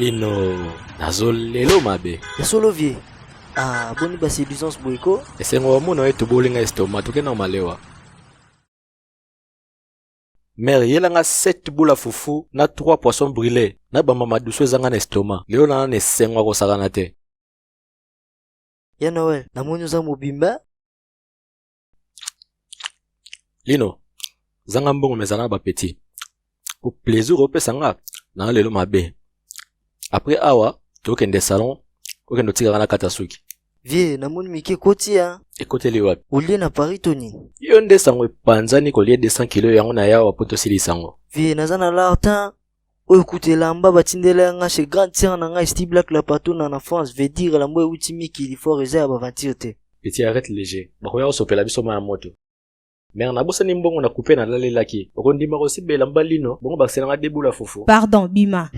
Lino, nazolelo mabe. Solo vie. Ah, boni ba séduisance boyko. Esengo muna wetu bolinga estoma tukena malewa. Mère yela nga 7 bula fufu na 3 poissons brûlés na ba mama douce zanga na estoma. Leo na ne sengwa ko sakana te. Ya Noël, na moni za mobimba. Lino, zanga mbongo mezana ba petit. Pour plaisir opesa nga na lelo mabe. Après awa, tokende salon, okende tika na kata suki. Vie, na moni mike kotia. Ekoteli wapi? Olie na Paris Tony. Yo nde sango panzani kolie 200 kilo yango na yawa poto sili sango. Vie, nazana l'artan. Oyo kutela mba batindela nga chez grande sœur na nga Steve Black la patona na France veut dire la mwe ultimi qu'il faut réserve aventure te. Petit arrête léger. Bakoya osopela biso ma moto. Mère na bosa ni mbongo na couper na lalelaki. Okondima ko sibela mbalino, bongo bakselanga debula fufu. Pardon, Bima.